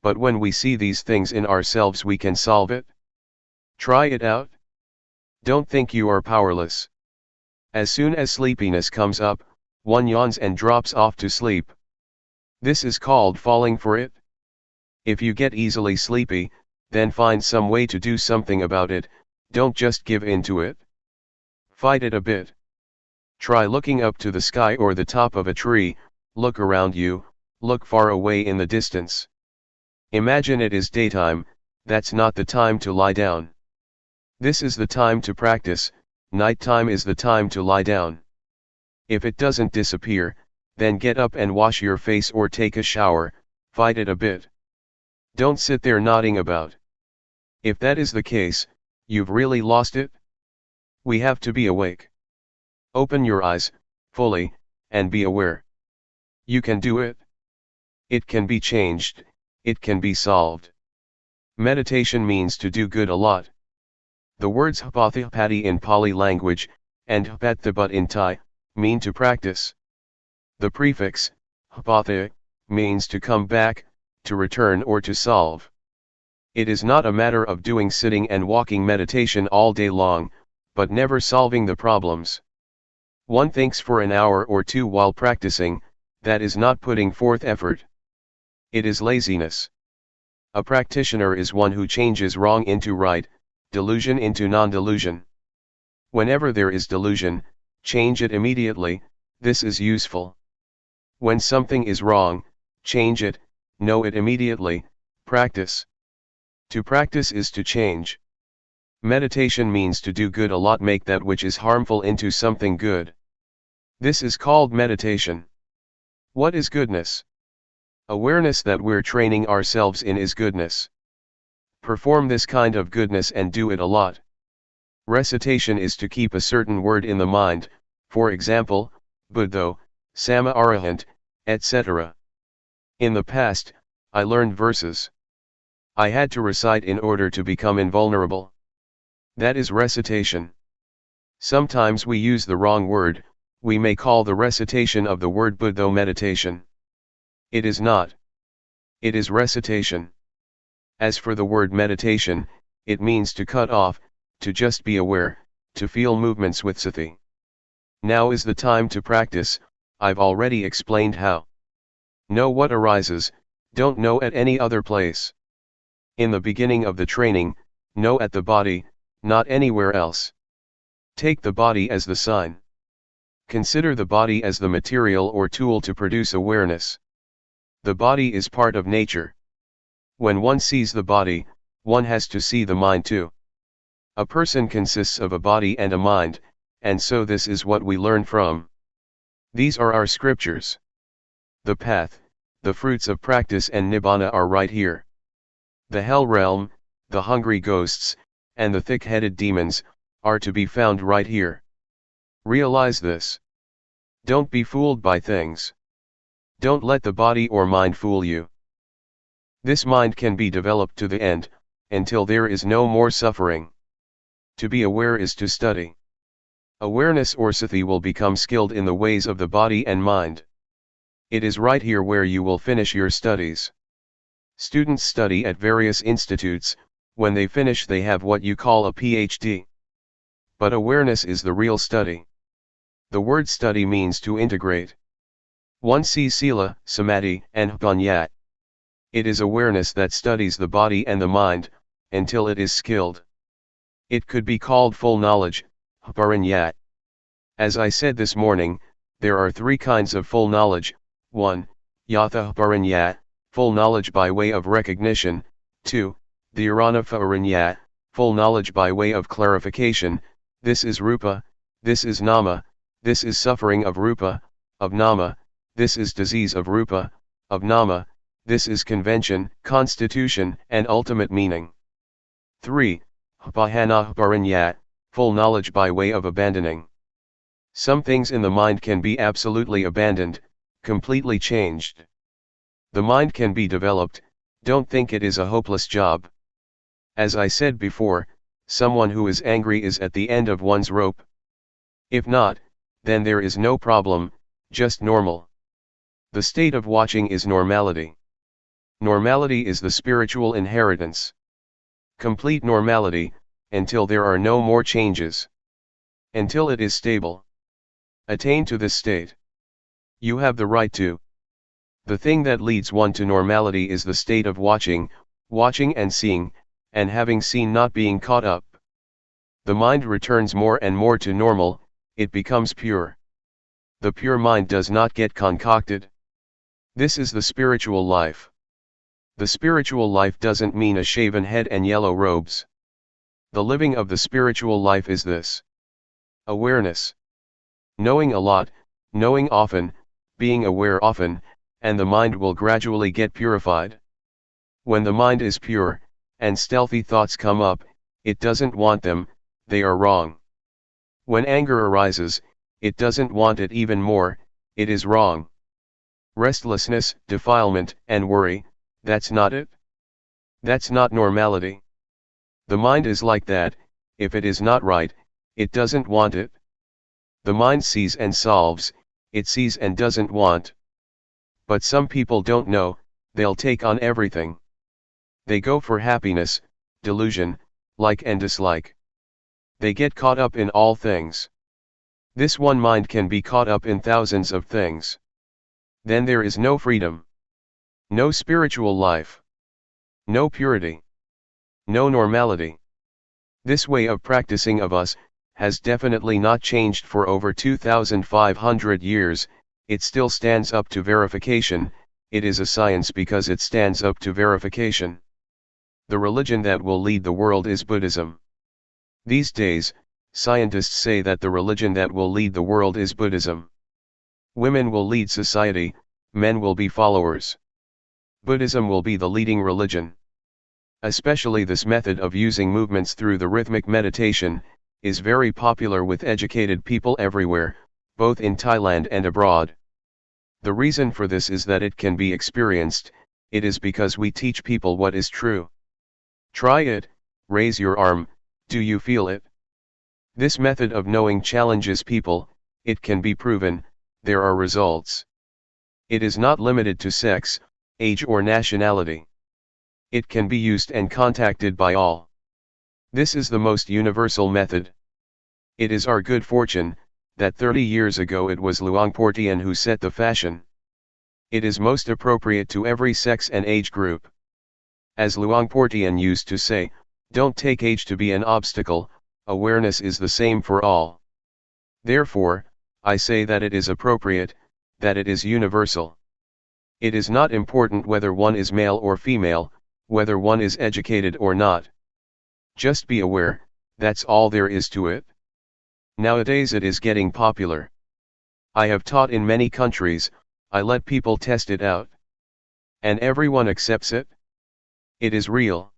But when we see these things in ourselves we can solve it. Try it out. Don't think you are powerless. As soon as sleepiness comes up, one yawns and drops off to sleep. This is called falling for it. If you get easily sleepy, then find some way to do something about it. Don't just give in to it. Fight it a bit. Try looking up to the sky or the top of a tree, look around you, look far away in the distance. Imagine it is daytime, that's not the time to lie down. This is the time to practice, nighttime is the time to lie down. If it doesn't disappear, then get up and wash your face or take a shower, fight it a bit. Don't sit there nodding about. If that is the case, you've really lost it. We have to be awake. Open your eyes, fully, and be aware. You can do it. It can be changed, it can be solved. Meditation means to do good a lot. The words hapathipati in Pali language, and hapathipat in Thai, mean to practice. The prefix, hapatha, means to come back, to return or to solve. It is not a matter of doing sitting and walking meditation all day long, but never solving the problems. One thinks for an hour or two while practicing, that is not putting forth effort. It is laziness. A practitioner is one who changes wrong into right, delusion into non-delusion. Whenever there is delusion, change it immediately, this is useful. When something is wrong, change it, know it immediately, practice. To practice is to change. Meditation means to do good a lot, make that which is harmful into something good. This is called meditation. What is goodness? Awareness that we're training ourselves in is goodness. Perform this kind of goodness and do it a lot. Recitation is to keep a certain word in the mind, for example, Buddho, Sama Arahant, etc. In the past, I learned verses. I had to recite in order to become invulnerable. That is recitation. Sometimes we use the wrong word, we may call the recitation of the word Buddho meditation. It is not. It is recitation. As for the word meditation, it means to cut off, to just be aware, to feel movements with sati. Now is the time to practice, I've already explained how. Know what arises, don't know at any other place. In the beginning of the training, know at the body, not anywhere else. Take the body as the sign. Consider the body as the material or tool to produce awareness. The body is part of nature. When one sees the body, one has to see the mind too. A person consists of a body and a mind, and so this is what we learn from. These are our scriptures. The path, the fruits of practice and nibbana are right here. The hell realm, the hungry ghosts, and the thick-headed demons, are to be found right here. Realize this. Don't be fooled by things. Don't let the body or mind fool you. This mind can be developed to the end, until there is no more suffering. To be aware is to study. Awareness or sati will become skilled in the ways of the body and mind. It is right here where you will finish your studies. Students study at various institutes. When they finish they have what you call a PhD. But awareness is the real study. The word study means to integrate. One sees sila, samadhi, and jnana. It is awareness that studies the body and the mind, until it is skilled. It could be called full knowledge, jnana. As I said this morning, there are three kinds of full knowledge. 1. Yatha jnana, full knowledge by way of recognition. 2. Dhyana, full knowledge by way of clarification. This is rupa, this is nama, this is suffering of rupa, of nama, this is disease of rupa, of nama, this is convention, constitution, and ultimate meaning. 3. Bhajana, full knowledge by way of abandoning. Some things in the mind can be absolutely abandoned, completely changed. The mind can be developed, don't think it is a hopeless job. As I said before, someone who is angry is at the end of one's rope. If not, then there is no problem, just normal. The state of watching is normality. Normality is the spiritual inheritance. Complete normality, until there are no more changes. Until it is stable. Attain to this state. You have the right to. The thing that leads one to normality is the state of watching, watching and seeing, and having seen not being caught up. The mind returns more and more to normal, it becomes pure. The pure mind does not get concocted. This is the spiritual life. The spiritual life doesn't mean a shaven head and yellow robes. The living of the spiritual life is this. Awareness. Knowing a lot, knowing often, being aware often, and the mind will gradually get purified. When the mind is pure, and stealthy thoughts come up, it doesn't want them, they are wrong. When anger arises, it doesn't want it even more, it is wrong. Restlessness, defilement, and worry, that's not it. That's not normality. The mind is like that, if it is not right, it doesn't want it. The mind sees and solves, it sees and doesn't want. But some people don't know, they'll take on everything. They go for happiness, delusion, like and dislike. They get caught up in all things. This one mind can be caught up in thousands of things. Then there is no freedom. No spiritual life. No purity. No normality. This way of practicing of us, has definitely not changed for over 2,500 years, it still stands up to verification, it is a science because it stands up to verification. The religion that will lead the world is Buddhism. These days, scientists say that the religion that will lead the world is Buddhism. Women will lead society, men will be followers. Buddhism will be the leading religion. Especially this method of using movements through the rhythmic meditation, is very popular with educated people everywhere, both in Thailand and abroad. The reason for this is that it can be experienced, it is because we teach people what is true. Try it, raise your arm, do you feel it? This method of knowing challenges people, it can be proven, there are results. It is not limited to sex, age or nationality. It can be used and contacted by all. This is the most universal method. It is our good fortune, that 30 years ago it was Luangpor Teean who set the fashion. It is most appropriate to every sex and age group. As Luangpor Teean used to say, don't take age to be an obstacle, awareness is the same for all. Therefore, I say that it is appropriate, that it is universal. It is not important whether one is male or female, whether one is educated or not. Just be aware, that's all there is to it. Nowadays it is getting popular. I have taught in many countries, I let people test it out. And everyone accepts it. It is real.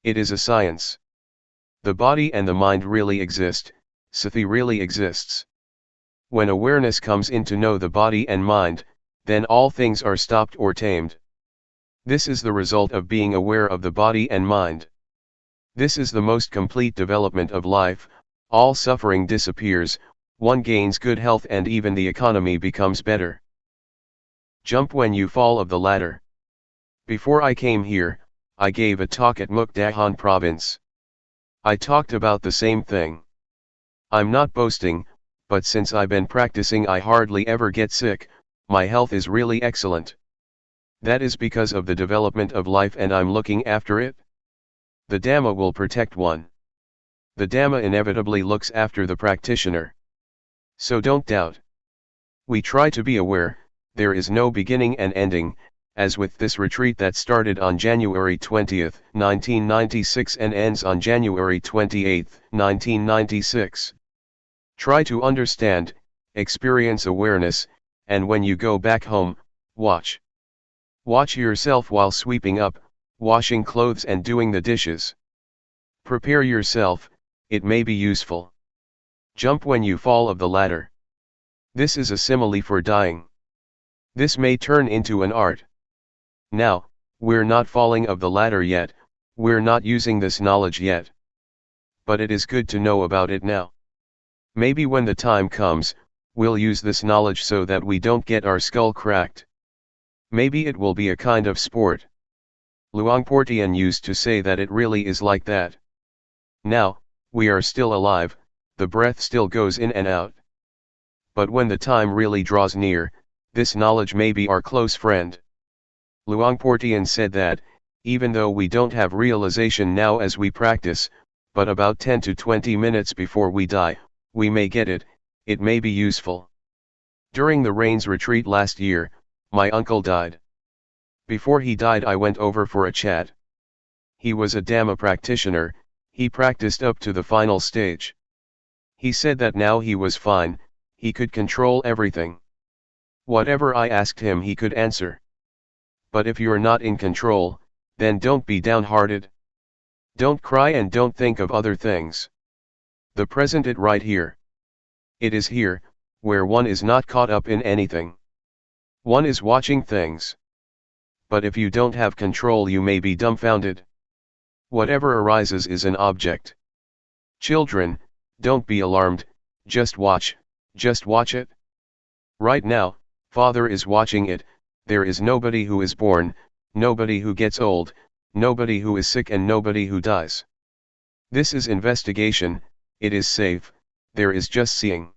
It is a science. The body and the mind really exist, sati really exists. When awareness comes in to know the body and mind, then all things are stopped or tamed. This is the result of being aware of the body and mind. This is the most complete development of life, all suffering disappears, one gains good health and even the economy becomes better. Jump when you fall of the ladder. Before I came here, I gave a talk at Mukdahan province. I talked about the same thing. I'm not boasting, but since I've been practicing I hardly ever get sick, my health is really excellent. That is because of the development of life and I'm looking after it. The Dhamma will protect one. The Dhamma inevitably looks after the practitioner. So don't doubt. We try to be aware, there is no beginning and ending, as with this retreat that started on January 20, 1996 and ends on January 28, 1996. Try to understand, experience awareness, and when you go back home, watch. Watch yourself while sweeping up, washing clothes and doing the dishes. Prepare yourself, it may be useful. Jump when you fall of the ladder. This is a simile for dying. This may turn into an art. Now, we're not falling of the ladder yet, we're not using this knowledge yet. But it is good to know about it now. Maybe when the time comes, we'll use this knowledge so that we don't get our skull cracked. Maybe it will be a kind of sport. Luangpor Teean used to say that it really is like that. Now, we are still alive, the breath still goes in and out. But when the time really draws near, this knowledge may be our close friend. Luangpor Teean said that, even though we don't have realization now as we practice, but about 10 to 20 minutes before we die, we may get it, it may be useful. During the Rains retreat last year, my uncle died. Before he died I went over for a chat. He was a Dhamma practitioner, he practiced up to the final stage. He said that now he was fine, he could control everything. Whatever I asked him he could answer. But if you're not in control, then don't be downhearted. Don't cry and don't think of other things. The present it right here. It is here, where one is not caught up in anything. One is watching things. But if you don't have control you may be dumbfounded. Whatever arises is an object. Children, don't be alarmed, just watch it. Right now, Father is watching it, there is nobody who is born, nobody who gets old, nobody who is sick and nobody who dies. This is investigation, it is safe, there is just seeing.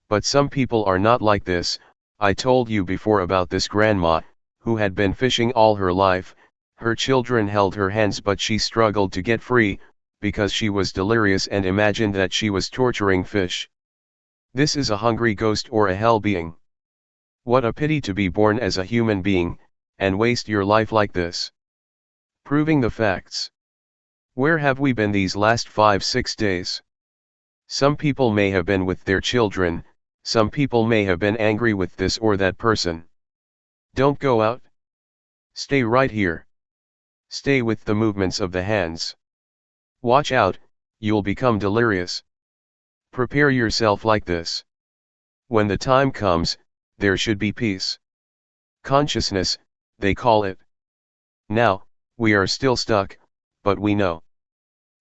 But some people are not like this. I told you before about this grandma, who had been fishing all her life, her children held her hands but she struggled to get free, because she was delirious and imagined that she was torturing fish. This is a hungry ghost or a hell being. What a pity to be born as a human being, and waste your life like this. Proving the facts. Where have we been these last 5-6 days? Some people may have been with their children, some people may have been angry with this or that person. Don't go out. Stay right here. Stay with the movements of the hands. Watch out, you'll become delirious. Prepare yourself like this. When the time comes, there should be peace. Consciousness, they call it. Now, we are still stuck, but we know.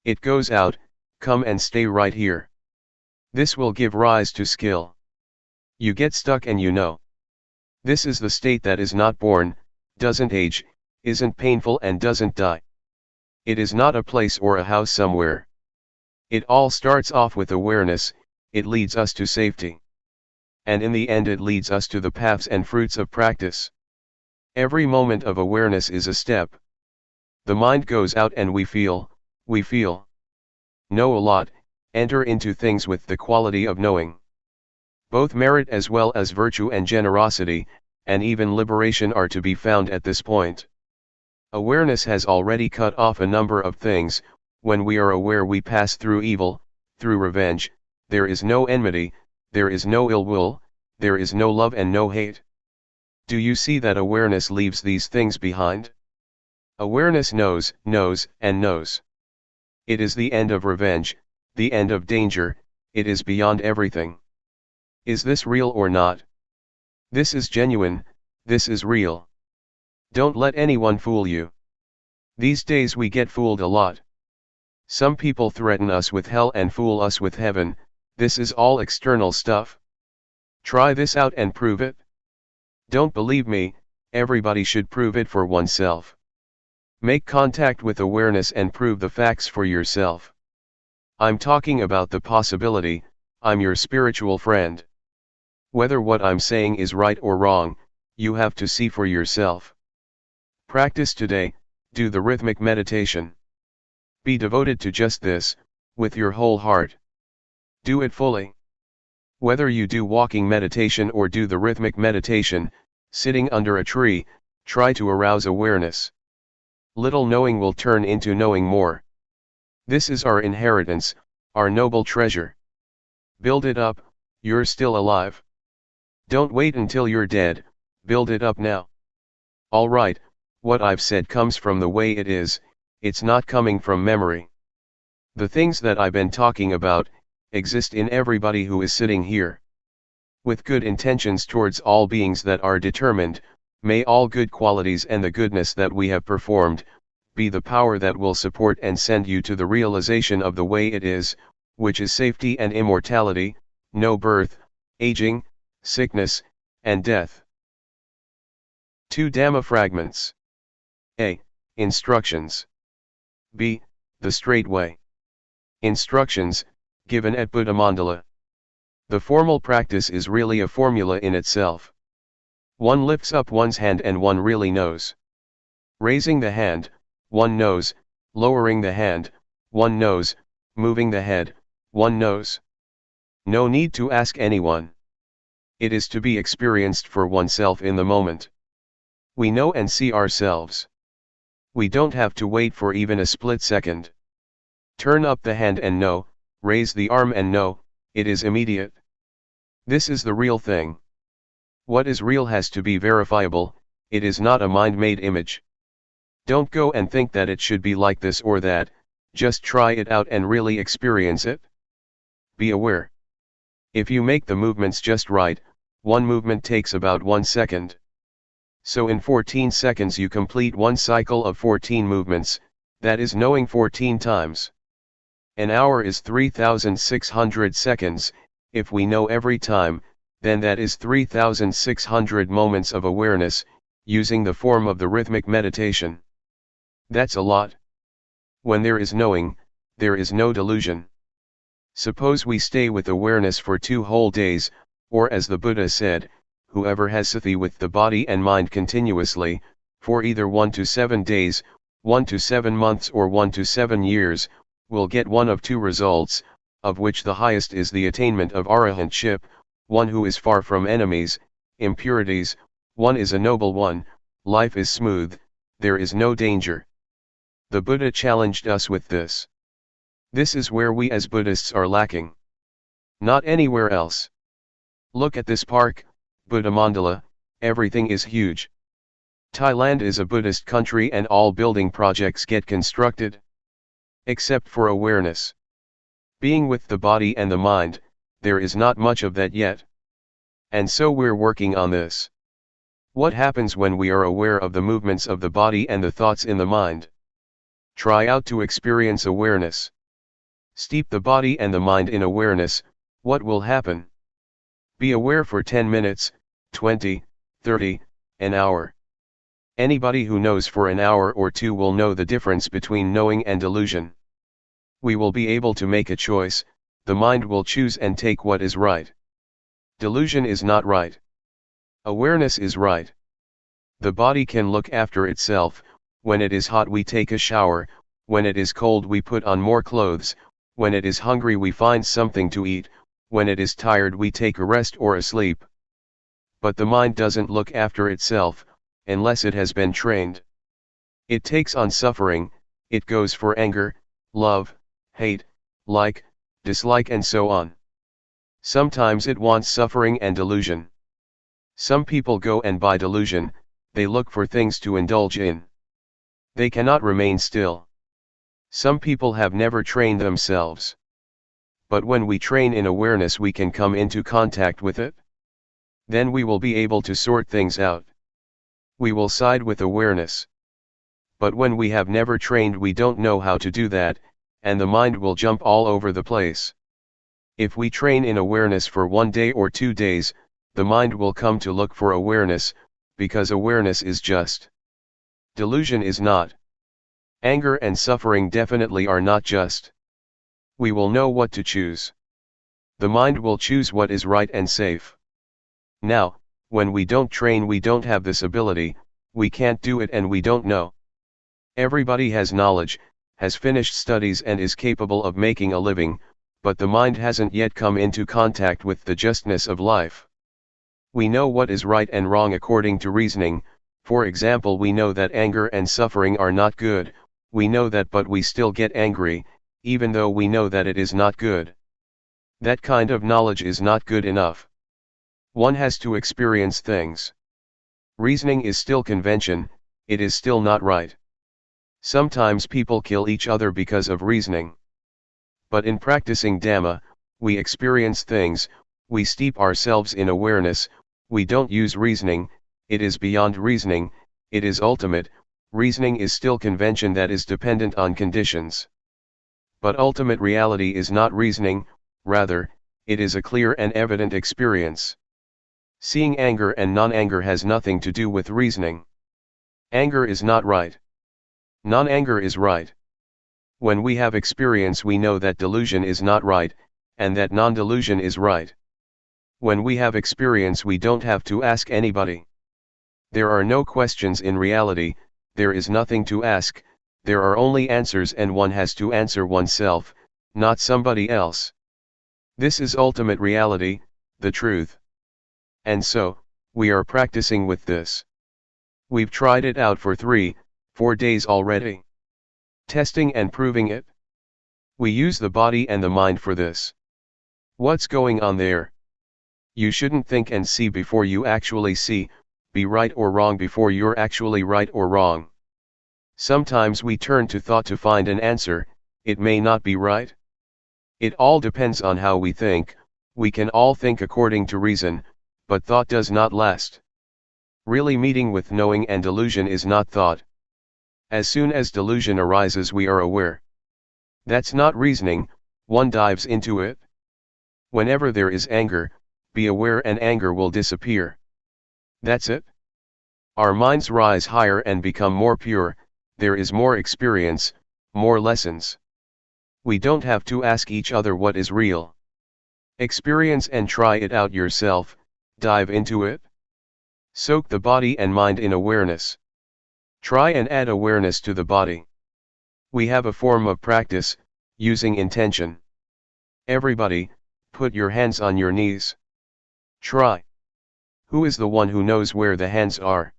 It goes out, come and stay right here. This will give rise to skill. You get stuck and you know. This is the state that is not born, doesn't age, isn't painful and doesn't die. It is not a place or a house somewhere. It all starts off with awareness, it leads us to safety. And in the end it leads us to the paths and fruits of practice. Every moment of awareness is a step. The mind goes out and we feel. Know a lot, enter into things with the quality of knowing. Both merit as well as virtue and generosity, and even liberation are to be found at this point. Awareness has already cut off a number of things. When we are aware we pass through evil, through revenge, there is no enmity, there is no ill will, there is no love and no hate. Do you see that awareness leaves these things behind? Awareness knows, knows, and knows. It is the end of revenge, the end of danger, it is beyond everything. Is this real or not? This is genuine, this is real. Don't let anyone fool you. These days we get fooled a lot. Some people threaten us with hell and fool us with heaven. This is all external stuff. Try this out and prove it. Don't believe me, everybody should prove it for oneself. Make contact with awareness and prove the facts for yourself. I'm talking about the possibility. I'm your spiritual friend. Whether what I'm saying is right or wrong, you have to see for yourself. Practice today, do the rhythmic meditation. Be devoted to just this, with your whole heart. Do it fully. Whether you do walking meditation or do the rhythmic meditation, sitting under a tree, try to arouse awareness. Little knowing will turn into knowing more. This is our inheritance, our noble treasure. Build it up, you're still alive. Don't wait until you're dead, build it up now. Alright, what I've said comes from the way it is, it's not coming from memory. The things that I've been talking about, exist in everybody who is sitting here. With good intentions towards all beings that are determined, may all good qualities and the goodness that we have performed, be the power that will support and send you to the realization of the way it is, which is safety and immortality, no birth, aging, sickness, and death. 2 Dhamma fragments. A. Instructions. B. The straight way. Instructions, given at Buddha Mandala. The formal practice is really a formula in itself. One lifts up one's hand and one really knows. Raising the hand, one knows, lowering the hand, one knows, moving the head, one knows. No need to ask anyone. It is to be experienced for oneself in the moment. We know and see ourselves. We don't have to wait for even a split second. Turn up the hand and know, raise the arm and know, it is immediate. This is the real thing. What is real has to be verifiable, it is not a mind-made image. Don't go and think that it should be like this or that, just try it out and really experience it. Be aware. If you make the movements just right, one movement takes about 1 second. So in 14 seconds you complete one cycle of 14 movements, that is knowing 14 times. An hour is 3,600 seconds, if we know every time, then that is 3,600 moments of awareness, using the form of the rhythmic meditation. That's a lot. When there is knowing, there is no delusion. Suppose we stay with awareness for 2 whole days, or as the Buddha said, whoever has sati with the body and mind continuously, for either 1 to 7 days, 1 to 7 months or 1 to 7 years, will get one of 2 results, of which the highest is the attainment of arahantship, one who is far from enemies, impurities, one is a noble one, life is smooth, there is no danger. The Buddha challenged us with this. This is where we as Buddhists are lacking. Not anywhere else. Look at this park, Buddha Mandala, everything is huge. Thailand is a Buddhist country and all building projects get constructed. Except for awareness. Being with the body and the mind, there is not much of that yet. And so we're working on this. What happens when we are aware of the movements of the body and the thoughts in the mind? Try out to experience awareness. Steep the body and the mind in awareness, what will happen? Be aware for 10 minutes, 20, 30, an hour. Anybody who knows for an hour or 2 will know the difference between knowing and delusion. We will be able to make a choice, the mind will choose and take what is right. Delusion is not right. Awareness is right. The body can look after itself, when it is hot we take a shower, when it is cold we put on more clothes, when it is hungry we find something to eat, when it is tired we take a rest or a sleep. But the mind doesn't look after itself, unless it has been trained. It takes on suffering, it goes for anger, love, hate, like, dislike and so on. Sometimes it wants suffering and delusion. Some people go and buy delusion, they look for things to indulge in. They cannot remain still. Some people have never trained themselves. But when we train in awareness we can come into contact with it. Then we will be able to sort things out. We will side with awareness. But when we have never trained we don't know how to do that, and the mind will jump all over the place. If we train in awareness for 1 day or 2 days, the mind will come to look for awareness, because awareness is just. Delusion is not. Anger and suffering definitely are not just. We will know what to choose. The mind will choose what is right and safe. Now, when we don't train we don't have this ability, we can't do it and we don't know. Everybody has knowledge, has finished studies and is capable of making a living, but the mind hasn't yet come into contact with the justness of life. We know what is right and wrong according to reasoning. For example, we know that anger and suffering are not good, we know that, but we still get angry, even though we know that it is not good. That kind of knowledge is not good enough. One has to experience things. Reasoning is still convention, it is still not right. Sometimes people kill each other because of reasoning. But in practicing Dhamma, we experience things, we steep ourselves in awareness, we don't use reasoning, it is beyond reasoning, it is ultimate. Reasoning is still convention that is dependent on conditions. But ultimate reality is not reasoning, rather, it is a clear and evident experience. Seeing anger and non-anger has nothing to do with reasoning. Anger is not right. Non-anger is right. When we have experience we know that delusion is not right, and that non-delusion is right. When we have experience we don't have to ask anybody. There are no questions in reality, there is nothing to ask, there are only answers and one has to answer oneself, not somebody else. This is ultimate reality, the truth. And so, we are practicing with this. We've tried it out for 3-4 days already. Testing and proving it. We use the body and the mind for this. What's going on there? You shouldn't think and see before you actually see, be right or wrong before you're actually right or wrong. Sometimes we turn to thought to find an answer, it may not be right. It all depends on how we think. We can all think according to reason, but thought does not last. Really meeting with knowing and delusion is not thought. As soon as delusion arises we are aware. That's not reasoning, one dives into it. Whenever there is anger, be aware and anger will disappear. That's it. Our minds rise higher and become more pure, there is more experience, more lessons. We don't have to ask each other what is real. Experience and try it out yourself, dive into it. Soak the body and mind in awareness. Try and add awareness to the body. We have a form of practice, using intention. Everybody, put your hands on your knees. Try. Who is the one who knows where the hands are?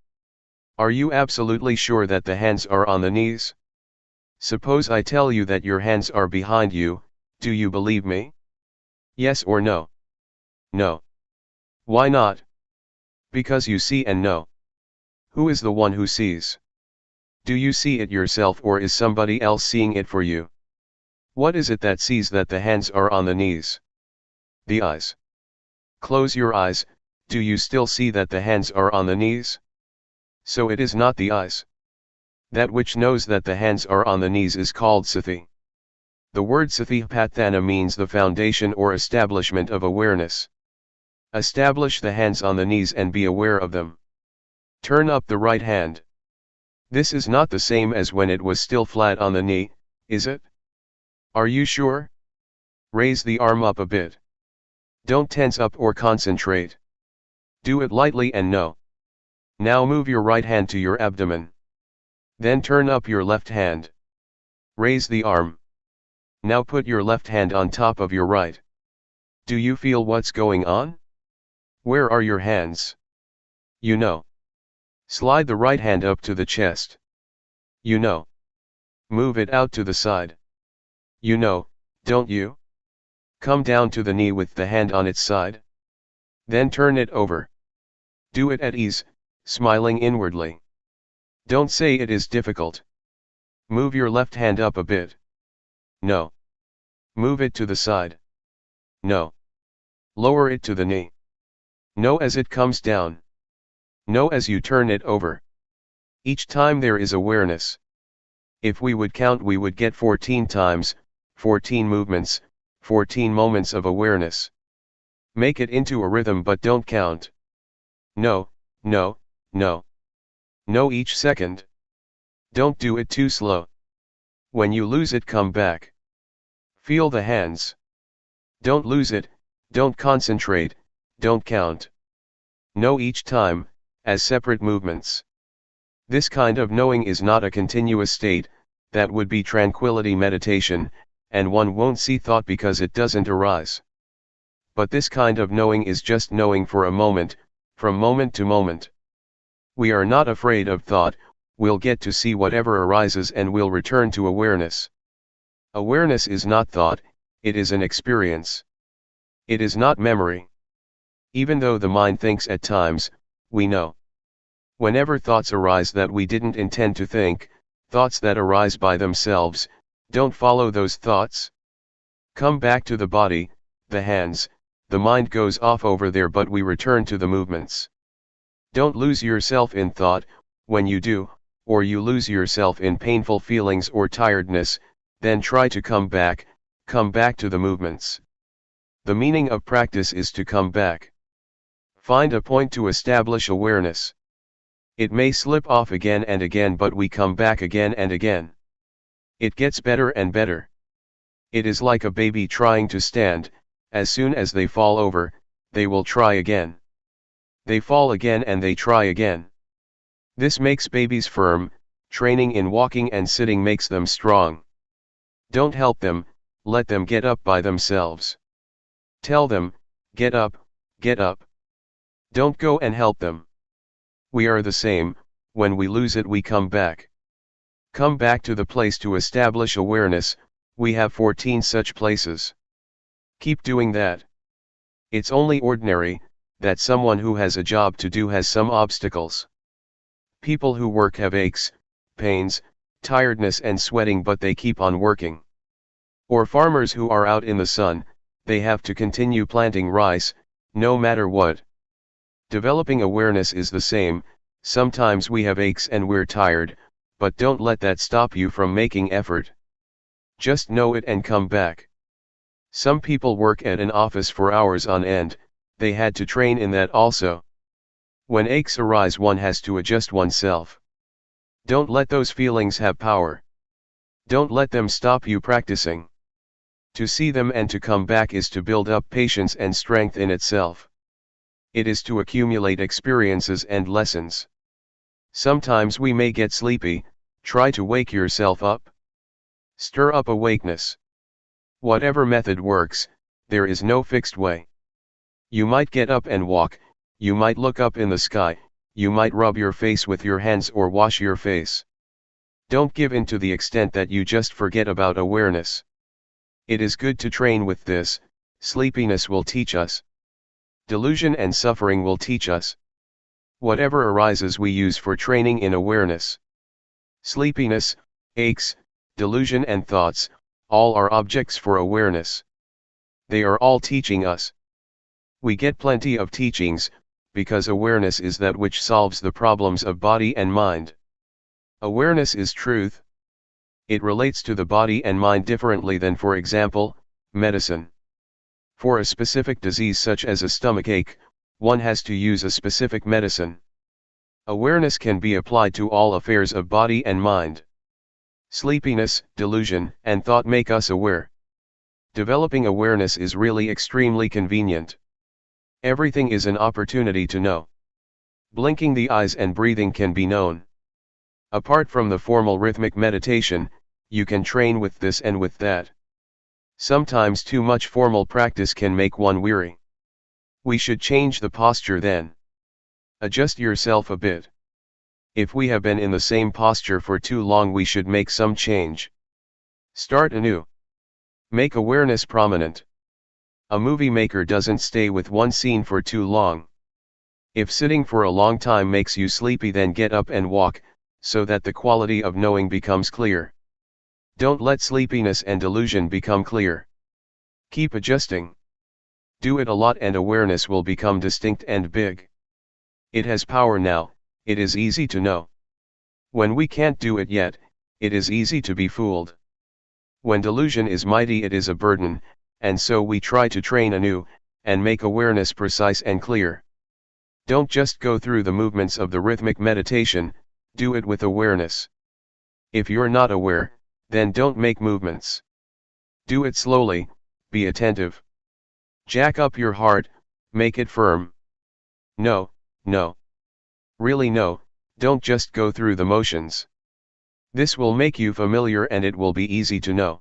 Are you absolutely sure that the hands are on the knees? Suppose I tell you that your hands are behind you, do you believe me? Yes or no? No. Why not? Because you see and know. Who is the one who sees? Do you see it yourself or is somebody else seeing it for you? What is it that sees that the hands are on the knees? The eyes. Close your eyes, do you still see that the hands are on the knees? So it is not the eyes. That which knows that the hands are on the knees is called sati. The word satipatthana means the foundation or establishment of awareness. Establish the hands on the knees and be aware of them. Turn up the right hand. This is not the same as when it was still flat on the knee, is it? Are you sure? Raise the arm up a bit. Don't tense up or concentrate. Do it lightly and know. Now move your right hand to your abdomen. Then turn up your left hand. Raise the arm. Now put your left hand on top of your right. Do you feel what's going on? Where are your hands? You know. Slide the right hand up to the chest. You know. Move it out to the side. You know, don't you? Come down to the knee with the hand on its side. Then turn it over. Do it at ease, smiling inwardly. Don't say it is difficult. Move your left hand up a bit. No. Move it to the side. No. Lower it to the knee. No as it comes down. No as you turn it over. Each time there is awareness. If we would count, we would get 14 times, 14 movements, 14 moments of awareness. Make it into a rhythm, but don't count. No, no, no. No each second. Don't do it too slow. When you lose it, come back. Feel the hands. Don't lose it, don't concentrate, don't count. Know each time, as separate movements. This kind of knowing is not a continuous state, that would be tranquility meditation, and one won't see thought because it doesn't arise. But this kind of knowing is just knowing for a moment, from moment to moment. We are not afraid of thought, we'll get to see whatever arises and we'll return to awareness. Awareness is not thought, it is an experience. It is not memory. Even though the mind thinks at times, we know. Whenever thoughts arise that we didn't intend to think, thoughts that arise by themselves, don't follow those thoughts. Come back to the body, the hands, the mind goes off over there, but we return to the movements. Don't lose yourself in thought. When you do, or you lose yourself in painful feelings or tiredness, then try to come back to the movements. The meaning of practice is to come back. Find a point to establish awareness. It may slip off again and again, but we come back again and again. It gets better and better. It is like a baby trying to stand. As soon as they fall over, they will try again. They fall again and they try again. This makes babies firm. Training in walking and sitting makes them strong. Don't help them, let them get up by themselves. Tell them, get up, get up. Don't go and help them. We are the same, when we lose it we come back. Come back to the place to establish awareness. We have 14 such places. Keep doing that. It's only ordinary, that someone who has a job to do has some obstacles. People who work have aches, pains, tiredness and sweating, but they keep on working. Or farmers who are out in the sun, they have to continue planting rice, no matter what. Developing awareness is the same. Sometimes we have aches and we're tired, but don't let that stop you from making effort. Just know it and come back. Some people work at an office for hours on end, they had to train in that also. When aches arise, one has to adjust oneself. Don't let those feelings have power. Don't let them stop you practicing. To see them and to come back is to build up patience and strength in itself. It is to accumulate experiences and lessons. Sometimes we may get sleepy, try to wake yourself up. Stir up awakeness. Whatever method works, there is no fixed way. You might get up and walk, you might look up in the sky, you might rub your face with your hands or wash your face. Don't give in to the extent that you just forget about awareness. It is good to train with this. Sleepiness will teach us. Delusion and suffering will teach us. Whatever arises we use for training in awareness. Sleepiness, aches, delusion and thoughts, all are objects for awareness. They are all teaching us. We get plenty of teachings, because awareness is that which solves the problems of body and mind. Awareness is truth. It relates to the body and mind differently than, for example, medicine. For a specific disease such as a stomachache, one has to use a specific medicine. Awareness can be applied to all affairs of body and mind. Sleepiness, delusion, and thought make us aware. Developing awareness is really extremely convenient. Everything is an opportunity to know. Blinking the eyes and breathing can be known. Apart from the formal rhythmic meditation, you can train with this and with that. Sometimes too much formal practice can make one weary. We should change the posture then. Adjust yourself a bit. If we have been in the same posture for too long, we should make some change. Start anew. Make awareness prominent. A movie maker doesn't stay with one scene for too long. If sitting for a long time makes you sleepy, then get up and walk, so that the quality of knowing becomes clear. Don't let sleepiness and delusion become clear. Keep adjusting. Do it a lot and awareness will become distinct and big. It has power now, it is easy to know. When we can't do it yet, it is easy to be fooled. When delusion is mighty, it is a burden, and so we try to train anew, and make awareness precise and clear. Don't just go through the movements of the rhythmic meditation, do it with awareness. If you're not aware, then don't make movements. Do it slowly, be attentive. Jack up your heart, make it firm. No, no. Really no, don't just go through the motions. This will make you familiar and it will be easy to know.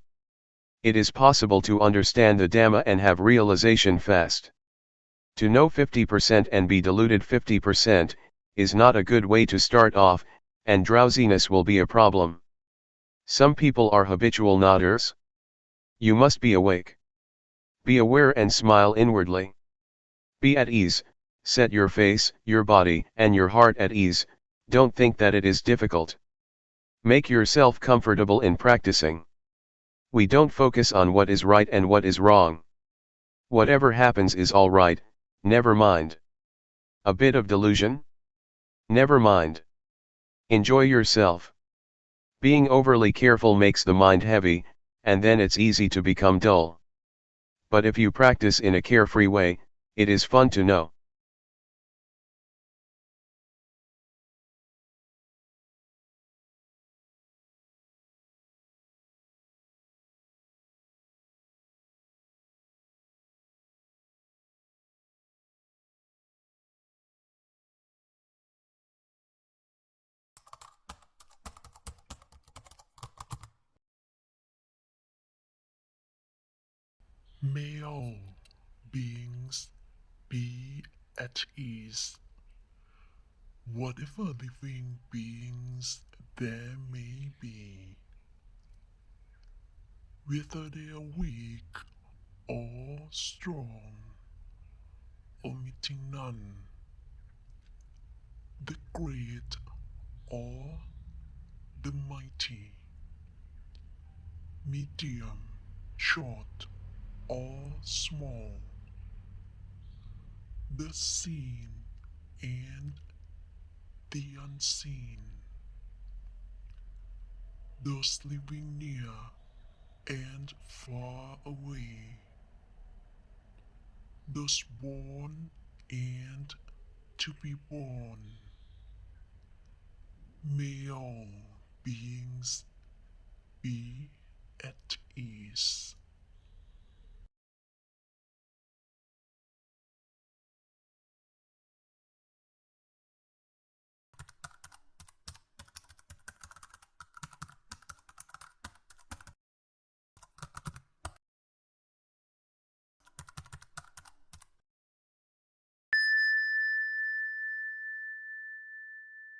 It is possible to understand the Dhamma and have realization fast. To know 50% and be deluded 50%, is not a good way to start off, and drowsiness will be a problem. Some people are habitual nodders. You must be awake. Be aware and smile inwardly. Be at ease, set your face, your body, and your heart at ease, don't think that it is difficult. Make yourself comfortable in practicing. We don't focus on what is right and what is wrong. Whatever happens is all right, never mind. A bit of delusion? Never mind. Enjoy yourself. Being overly careful makes the mind heavy, and then it's easy to become dull. But if you practice in a carefree way, it is fun to know. May all beings be at ease, whatever living beings there may be, whether they are weak or strong, omitting none, the great or the mighty, medium, short or small, the seen and the unseen, those living near and far away, those born and to be born. May all beings be